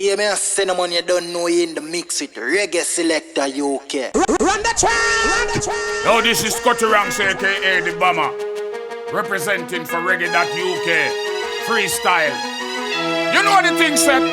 Yeah, me a cinnamon, you don't know you in the mix with Reggae Selecta UK. Run the track! Yo, this is Cutty Ranks, aka The Bomber, representing for Reggae.UK. Freestyle. You know the thing said?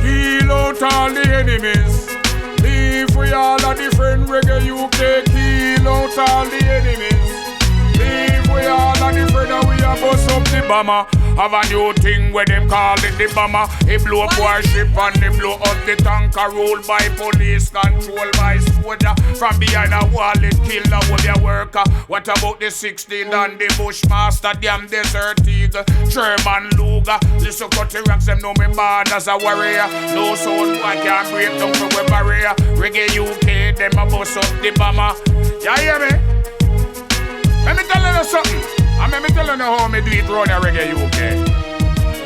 Kill out all the enemies. Leave we all a different Reggae UK. Kill out all the enemies. Leave we all a different and we a bust up the bomber. Have a new thing where them call it the bomber. It blow up warship and they blow up the tanker. Ruled by police, controlled by soldier. From behind a wall it kill a whole your worker. What about the 16 and the Bushmaster? Damn desert eagle, German Luger. Listen Cutty Ranks, them know me born as a warrior. No soul boy can't break down from a barrier. Reggae UK, them a bust up the bomber. You hear me? Let me tell you something. And let me tell you how me do it round a Reggae UK.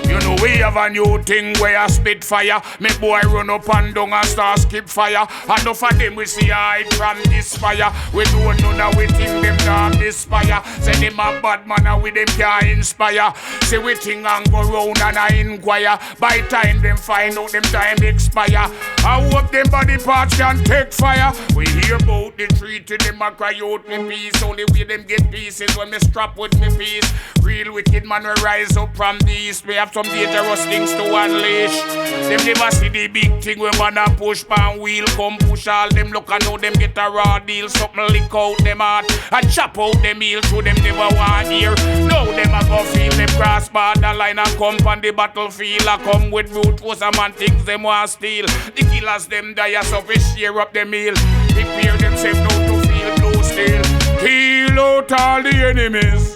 You know we have a new thing where I spit fire. Make boy run up and down and start skip fire. And enough of them we see hide from this fire. We don't know now we think them not inspire. Say them a bad man and we them can't inspire. Say we think and go round and I inquire. By time them find out them time expire. I hope them body parts can take fire. We hear about the treaty, them a cry out me peace. Only way them get pieces when me strap with me peace. Real wicked man will rise up from the east. We have some dangerous things to unleash. Them never see the big thing when man a push pan wheel. Come push all them look and know them get a raw deal. Something lick out them heart and chop out them heel. Through them never want hear. Now them a go feel them cross border line and come on the battlefield. I come with brute force and man things them want steal. The killers them die so we share up them meal. Prepare themselves now to feel blue steel. Kill out all the enemies.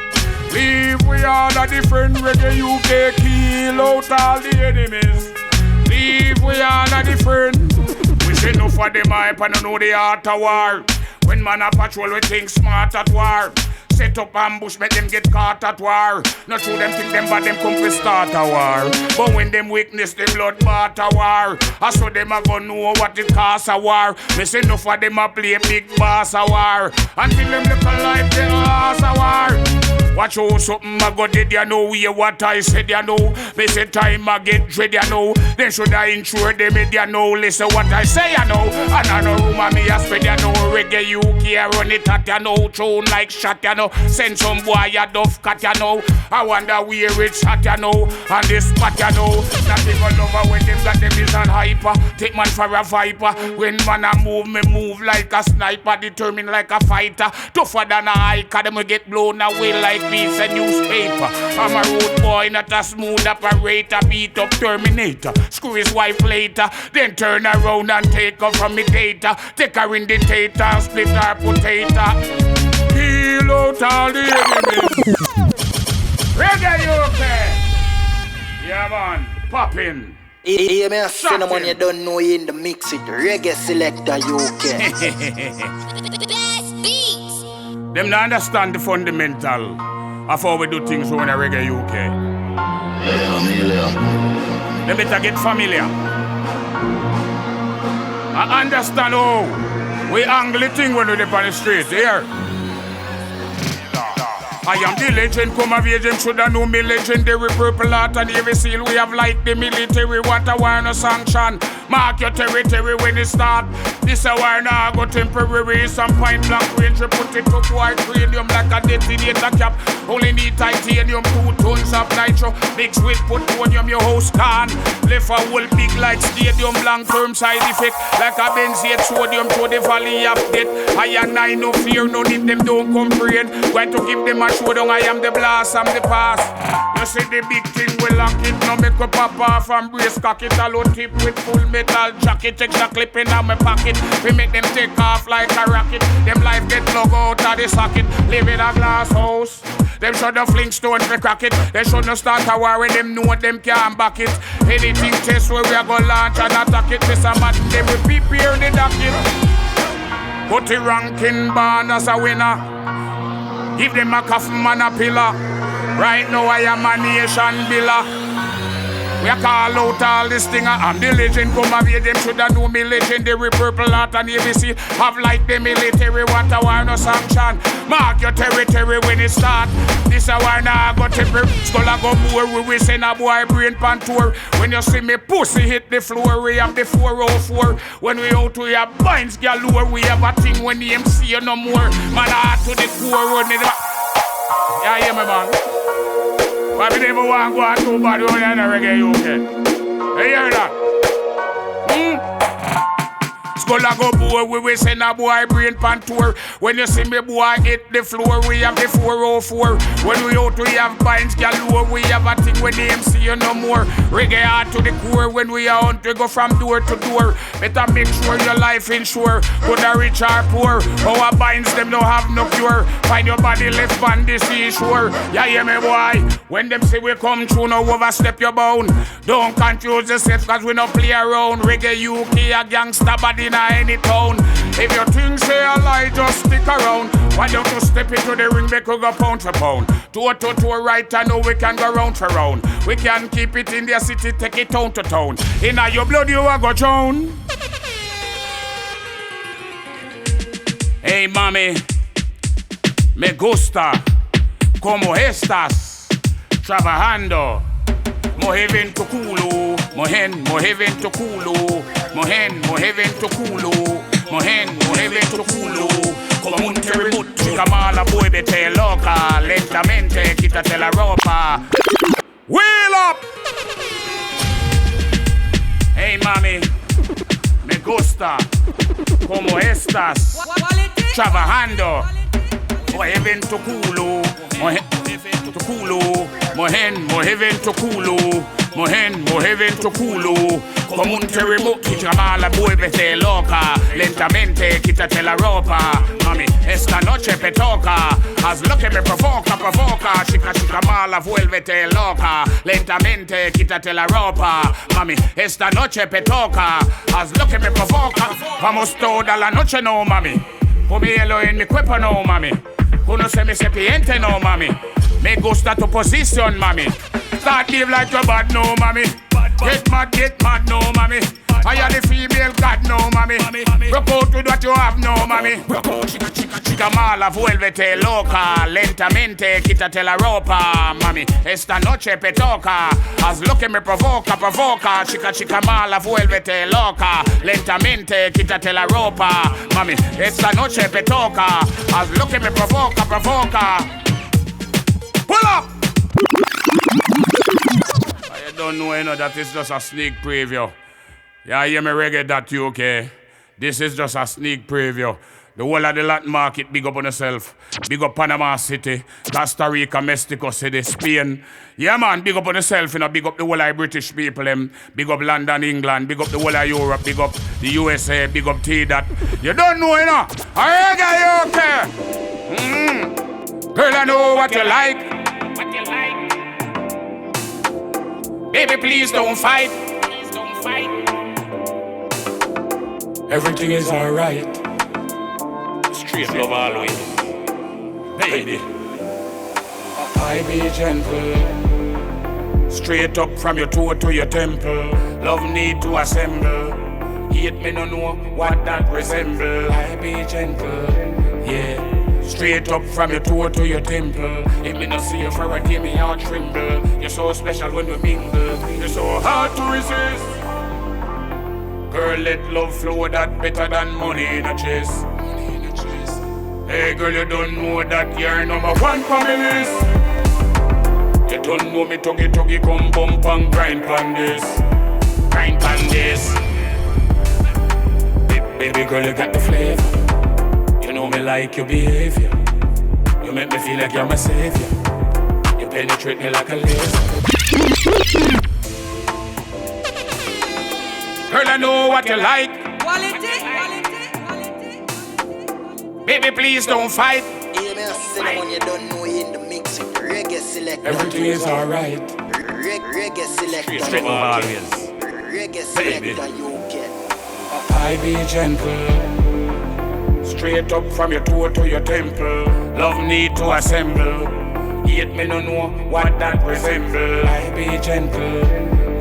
Leave we all a different Reggae UK. Kill out all the enemies. Leave we all a different. We say no for them hype and know the art of war. When man a patrol we think smart at war. Set up ambush, make them get caught at war. Not true them think them bad, them come to start a war. But when them weakness, them blood bought a war. I saw them a go know what it costs a war. Me say enough of them a play big boss a war. Until them look alive, they ask a war. Watch how something I go dead, you know. Hear what I said, you know. Me say time I get dread, you know. Then should I insure them, you know. Listen what I say, you know. And I know room of me a spread, you know. Reggae UK run it at, you know. Tune like shot, you know. Send some boy a duff cut, you know. I wonder where it's at, you know. And this spot, you know. Not even lover when them got them is on hyper. Take man for a viper. When man a move, me move like a sniper. Determined like a fighter. Tougher than a hiker. Them will get blown away like piece of newspaper. I'm a road boy, not a smooth operator. Beat up Terminator, screw his wife later. Then turn around and take her from me data. Take her in the tater and split her potato. Kill out all the enemies. Reggae UK. Yeah man, poppin'. Yeah, me a cinnamon, you don't know you in the mix with Reggae Selecta UK. Them not understand the fundamental of how we do things on a Reggae UK. Them better get familiar. I understand how we angle the thing when we dip on the street here. I am the legend, come of age and shoulda know me legendary purple heart and every seal we have like the military. What a war no sanction. Mark your territory when it start. This a war now go temporary. Some point blank range we put it to white cranium like a detonator cap. Only need titanium, 2 tons of nitro. Mix with plutonium, your house can. Left a whole big like stadium, long term side effect. Like a benzate sodium to the valley of death. I and I no fear, no need them don't comprehend. Going to give them a showdown, I am the blast, I'm the past. You see the big thing, we lock it. Now make up pop off and brace cock it. A low tip with full metal jacket. Extra clip in my pocket. We make them take off like a rocket. Them life get plug out of the socket. Live in a glass house. Them should the Flintstone for crack it. They should not start a war when them know them can't back it. Anything test where we are gonna launch and attack it. This a man, they will prepare the docket. Put the ranking born as a winner. Give them a coffin man a pillar. Right now I am a nation biller. We are call out all this thing. I'm the legend. Come of age, them shoulda know me legendary. Purple heart and ABC have like the military. What a war no sanction. Mark your territory when it start. This a war now go temper. Skull a go more. We send a boy brain pan tour. When you see me pussy hit the floor, we have the 404. When we out we have binds galore. We have a thing when the MC no more. Man heart to the core. When it yeah, hear me, man. But we never want to go out too bad on the Reggae UK. You hear that? Skull a go boy, we will send a boy brain pan tour. When you see me boy hit the floor, we have the 404. When we out we have binds galore. We have a thing when the MC no more. Reggae hard to the core. When we are out we go from door to door. Better make sure your life insure. Whether rich or poor, our binds them don't have no cure. Find your body left on the seashore. Yeah, hear me boy. When them say we come through, no overstep your bound. Don't confuse yourself cause we no play around. Reggae UK a gangsta body in any town. If your things say a lie, just stick around. Why don't you step into the ring, make we go pound for pound. Toe to toe right, I know we can go round for round. We can keep it in the city, take it town to town. In your blood you a go drown. Hey mami, me gusta, como estas, trabajando. Moheven to culo, mohen to culo, mohen to culo, mohen to culo. Como un terremoto, chica mala muévete loca, lentamente quítate la ropa. Wheel up! Hey mami, me gusta, como estas, trabajando. Moheven to culo, mohen to culo, moheven to culo, moheven to culo. Como un terremoto, chica mala, muévete loca, lentamente quítate la ropa. Mami, esta noche me toca, haz lo que me provoca, provoca. Chica mala, vuélvete loca, lentamente quítate la ropa. Mami, esta noche me toca, haz lo que me provoca. Vamos toda la noche, no mami. Con mi hielo en mi cuerpo, no mami. Uno se me serpiente, no mami. Me gusta tu posición, mami. Start live like your bad, no mami. Get mad, no mami. I am the female god, no mami. Rock out with what you have, no mami. Chica mala, vuélvete loca, lentamente quítate la ropa, mami. Esta noche me toca, haz lo que me provoca, provoca. Chica mala, vuélvete loca, lentamente quítate la ropa, mami. Esta noche me toca, haz lo que me provoca, provoca. Pull up! I don't know, that is just a sneak preview. Yeah, hear me reggae.uk. This is just a sneak preview. The whole of the Latin market, big up on yourself. Big up Panama City, Costa Rica, Mexico City, Spain. Yeah, man, big up on yourself, you know, big up the whole of British people, big up London, England, big up the whole of Europe, big up the USA, big up T-Dot. You don't know, you know. Reggae UK. Girl, I know what you like. Baby, please don't fight. Everything is alright. Straight love always. Baby, I be gentle. Straight up from your toe to your temple. Love need to assemble. Hate me no know what that resemble. I be gentle, yeah. Straight up from your toe to your temple. If me no see you for a day, me heart tremble. You're so special when we mingle. You're so hard to resist. Girl, let love flow, that better than money in a chest. Hey girl, you don't know that you're number one for me list. You don't know me tuggy come bump and grind pan this. Grind pan this. Baby girl, you got the flavor. You know me like your behavior. You make me feel like you're my savior. You penetrate me like a laser. Girl, I know what you like. Quality. Baby, please don't fight. You don't know in the mix with Reggae Selecta. Everything is alright. Reggae Selecta. Straight always. Reggae Selecta UK. I be gentle. Straight up from your toe to your temple. Love need to assemble. Hate me no know what that resemble. I be gentle,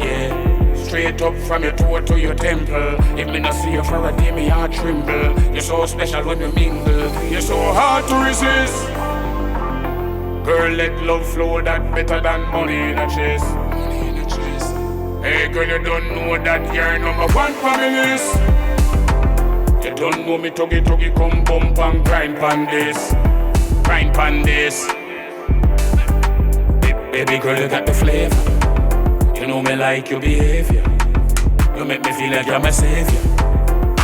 yeah. Straight up from your toe to your temple. If me not see you for a day, me heart tremble. You're so special when you mingle. You're so hard to resist. Girl, let love flow, that better than money in a chest. Hey girl, you don't know that you're number one for me list. You don't know me tuggy come bump and grind pan this. Grind pan this. Baby girl, you got the flavor. You know me like your behavior. You make me feel like you're my savior.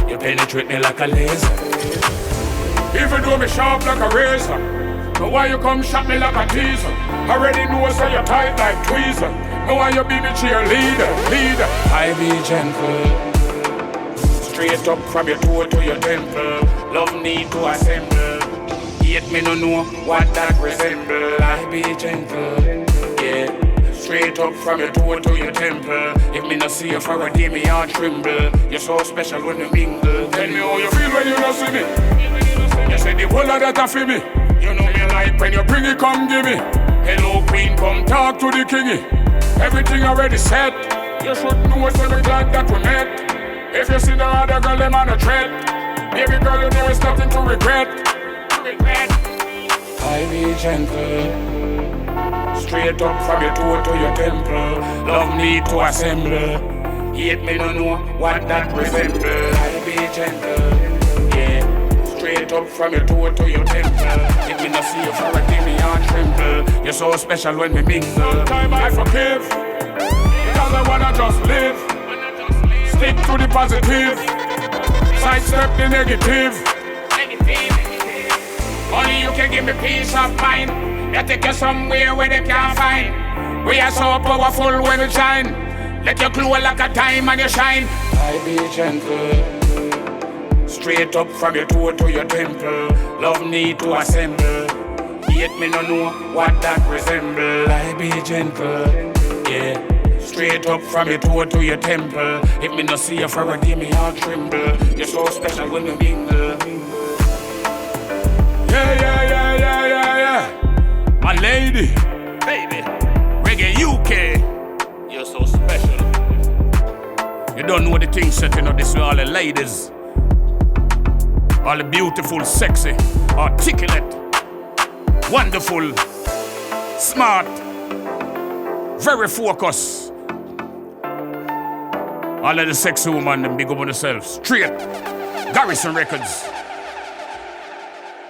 You penetrate me like a laser. Even though me sharp like a razor, but why you come shot me like a teaser? Already know so you're tight like tweezer. Know why you be me cheerleader, leader. I be gentle. Straight up from your toe to your temple. Love need to assemble. Yet me no know what that resemble. I be gentle, yeah. Straight up from your toe to your temple. If me no see you for a day, me heart tremble. You're so special when you mingle. Tell me how you feel when you don't see me. You say the whole of that a for me. You know me like when you bring it, come give me. Hello queen, come talk to the kingy. Everything already set. You should know so me glad that we met. If you see the other girl, them on a threat. Baby girl, you know it's nothing to regret. I be gentle. Straight up from your toe to your temple. Love need to assemble. Hate me no know what that resemble. I be gentle, yeah. Straight up from your toe to your temple. If me not see you for a day, me heart tremble. You're so special when we mingle. Sometimes I forgive, because I wanna just live. Stick to the positive, sidestep the negative. Only you can give me peace of mind. That take you somewhere where they can't find. We are so powerful when we shine. Let you glow like a diamond you shine. I be gentle. Straight up from your toe to your temple. Love need to assemble. Yet me no know what that resemble. I be gentle, yeah. Straight up from your toe to your temple. If me no see you for a day, me heart tremble. You're so special when you mingle. Yeah. My lady, baby, Reggae UK. You're so special. You don't know the things setting up this with all the ladies. All the beautiful, sexy, articulate, wonderful, smart, very focused. All of the sexy women, them big up on themselves. Straight, Garrison Records,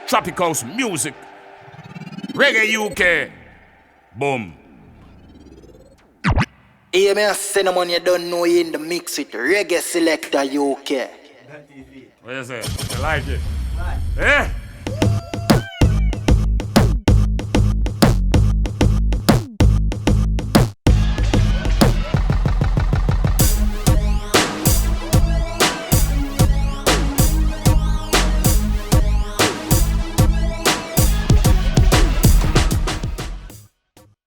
Tropic House Music, Reggae UK, boom. Hear me a cinnamon, you don't know you in the mix with Reggae Selecta UK. What you say? You like it? Right. Eh?